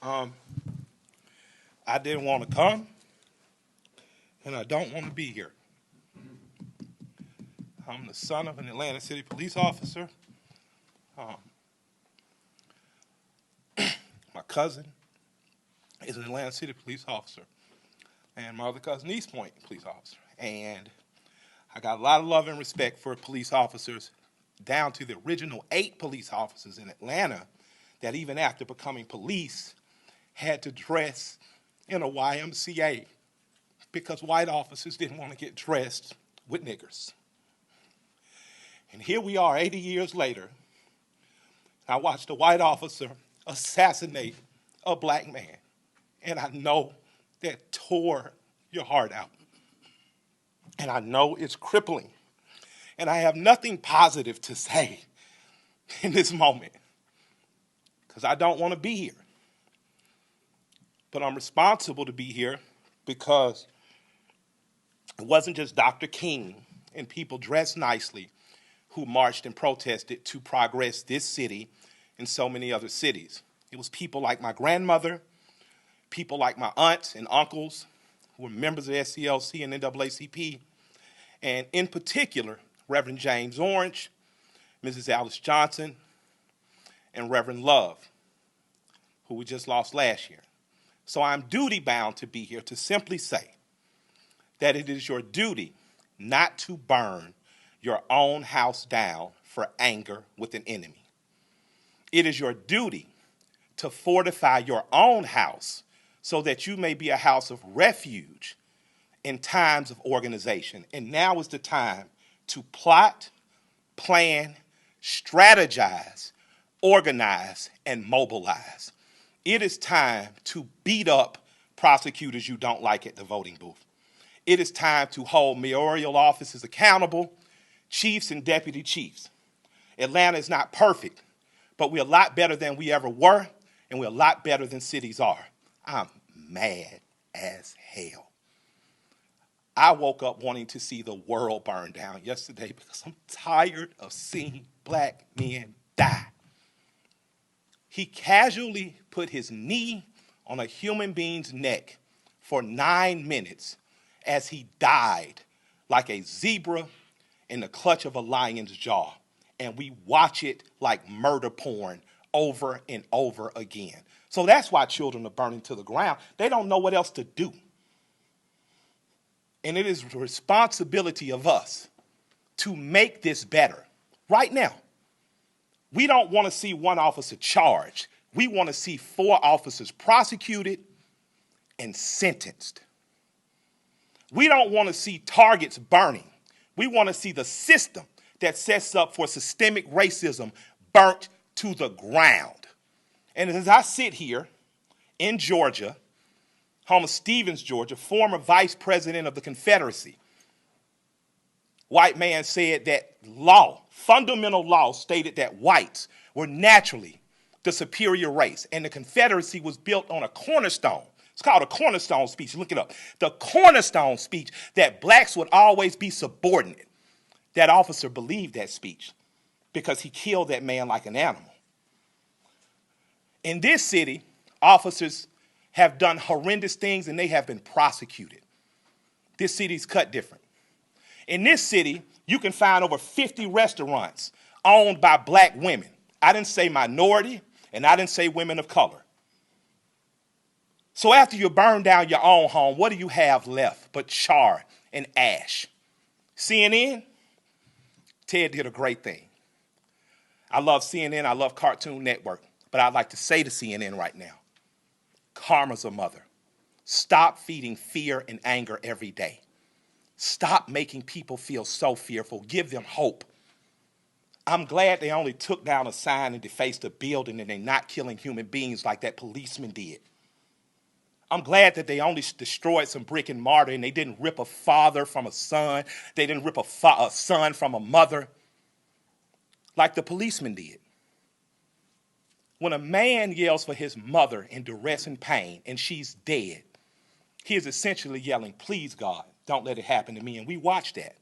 Um, I didn't want to come, and I don't want to be here. I'm the son of an Atlanta City police officer. Um, my cousin is an Atlanta City police officer, and my other cousin, East Point police officer. And I got a lot of love and respect for police officers, down to the original 8 police officers in Atlanta that even after becoming police had to dress in a YMCA because white officers didn't want to get dressed with niggers. And here we are 80 years later. I watched a white officer assassinate a black man. And I know that tore your heart out. And I know it's crippling. And I have nothing positive to say in this moment because I don't want to be here. But I'm responsible to be here because it wasn't just Dr. King and people dressed nicely who marched and protested to progress this city and so many other cities. It was people like my grandmother, people like my aunts and uncles who were members of SCLC and NAACP, and in particular, Reverend James Orange, Mrs. Alice Johnson, and Reverend Love, who we just lost last year. So I'm duty-bound to be here to simply say that it is your duty not to burn your own house down for anger with an enemy. It is your duty to fortify your own house so that you may be a house of refuge in times of organization. And now is the time to plot, plan, strategize, organize, and mobilize. It is time to beat up prosecutors you don't like at the voting booth. It is time to hold mayoral offices accountable, chiefs and deputy chiefs. Atlanta is not perfect, but we're a lot better than we ever were, and we're a lot better than cities are. I'm mad as hell. I woke up wanting to see the world burn down yesterday because I'm tired of seeing black men die. He casually put his knee on a human being's neck for 9 minutes as he died like a zebra in the clutch of a lion's jaw. And we watch it like murder porn over and over again. So that's why children are burning to the ground. They don't know what else to do. And it is the responsibility of us to make this better right now. We don't want to see one officer charged. We want to see 4 officers prosecuted and sentenced. We don't want to see targets burning. We want to see the system that sets up for systemic racism burnt to the ground. And as I sit here in Georgia, home of Stevens, Georgia, former vice president of the Confederacy, white man said that fundamental law stated that whites were naturally the superior race, and the Confederacy was built on a cornerstone. It's called a cornerstone speech. Look it up. The cornerstone speech that blacks would always be subordinate. That officer believed that speech because he killed that man like an animal. In this city, officers have done horrendous things and they have been prosecuted. This city's cut different. In this city, you can find over 50 restaurants owned by black women. I didn't say minority, and I didn't say women of color. So after you burn down your own home, what do you have left but char and ash? CNN? Ted did a great thing. I love CNN, I love Cartoon Network, but I'd like to say to CNN right now, karma's a mother. Stop feeding fear and anger every day. Stop making people feel so fearful. Give them hope. I'm glad they only took down a sign and defaced a building and they're not killing human beings like that policeman did. I'm glad that they only destroyed some brick and mortar and they didn't rip a father from a son. They didn't rip a son from a mother like the policeman did. When a man yells for his mother in duress and pain and she's dead, he is essentially yelling, please, God, don't let it happen to me. And we watch that.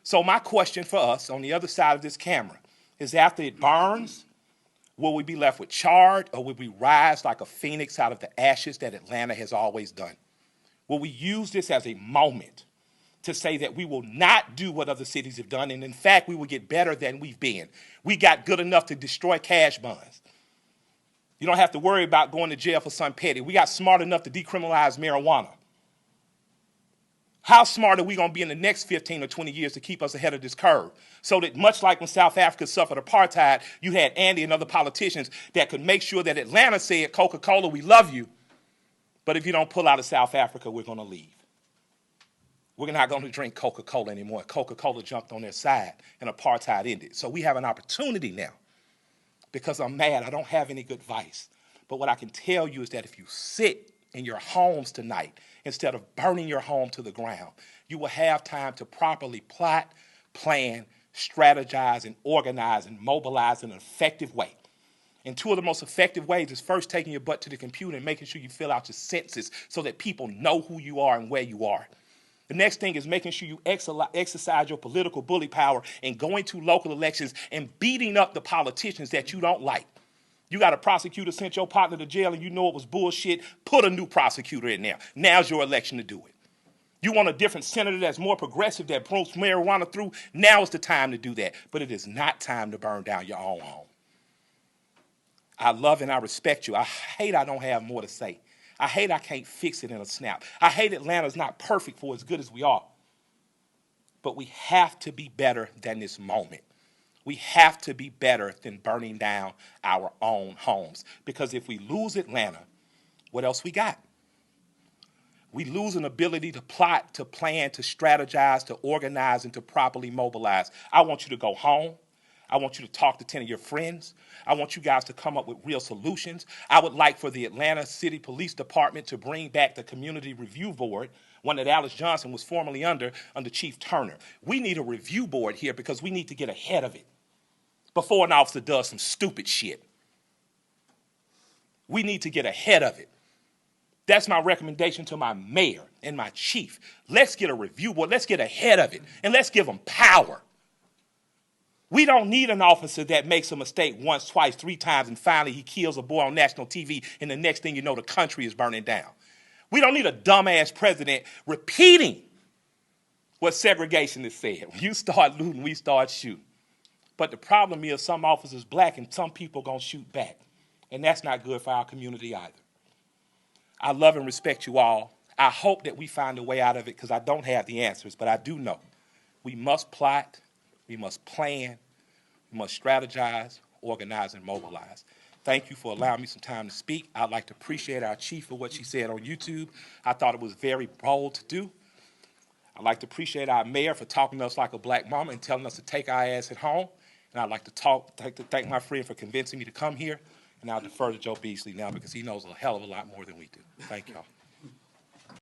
So my question for us on the other side of this camera is after it burns, Will we be left with charred, or will we rise like a phoenix out of the ashes that Atlanta has always done? Will we use this as a moment to say that we will not do what other cities have done, and in fact, we will get better than we've been? We got good enough to destroy cash bonds. You don't have to worry about going to jail for something petty. We got smart enough to decriminalize marijuana. How smart are we going to be in the next 15 or 20 years to keep us ahead of this curve? So that much like when South Africa suffered apartheid, you had Andy and other politicians that could make sure that Atlanta said, Coca-Cola, we love you, but if you don't pull out of South Africa, we're going to leave. We're not going to drink Coca-Cola anymore. Coca-Cola jumped on their side and apartheid ended. So we have an opportunity now. Because I'm mad, I don't have any good advice. But what I can tell you is that if you sit in your homes tonight, instead of burning your home to the ground, you will have time to properly plot, plan, strategize, and organize and mobilize in an effective way. And two of the most effective ways is first taking your butt to the computer and making sure you fill out your census so that people know who you are and where you are. The next thing is making sure you exercise your political bully power and going to local elections and beating up the politicians that you don't like. You got a prosecutor sent your partner to jail and you know it was bullshit, put a new prosecutor in there. Now's your election to do it. You want a different senator that's more progressive, that promotes marijuana through, now is the time to do that. But it is not time to burn down your own home. I love and I respect you. I hate I don't have more to say. I hate I can't fix it in a snap. I hate Atlanta's not perfect for as good as we are. But we have to be better than this moment. We have to be better than burning down our own homes. Because if we lose Atlanta, what else we got? We lose an ability to plot, to plan, to strategize, to organize, and to properly mobilize. I want you to go home. I want you to talk to 10 of your friends. I want you guys to come up with real solutions. I would like for the Atlanta City Police Department to bring back the Community Review Board, one that Alice Johnson was formerly under Chief Turner. We need a review board here because we need to get ahead of it before an officer does some stupid shit. We need to get ahead of it. That's my recommendation to my mayor and my chief. Let's get a review board. Let's get ahead of it, and let's give them power. We don't need an officer that makes a mistake once, twice, 3 times, and finally he kills a boy on national TV, and the next thing you know, the country is burning down. We don't need a dumbass president repeating what segregation has said. When you start looting, we start shooting. But the problem is some officers black and some people going to shoot back, and that's not good for our community either. I love and respect you all. I hope that we find a way out of it because I don't have the answers, but I do know we must plot, we must plan, we must strategize, organize, and mobilize. Thank you for allowing me some time to speak. I'd like to appreciate our chief for what she said on YouTube. I thought it was very bold to do. I'd like to appreciate our mayor for talking to us like a black mama and telling us to take our ass at home. And I'd like to thank my friend for convincing me to come here. And I'll defer to Joe Beasley now because he knows a hell of a lot more than we do. Thank y'all.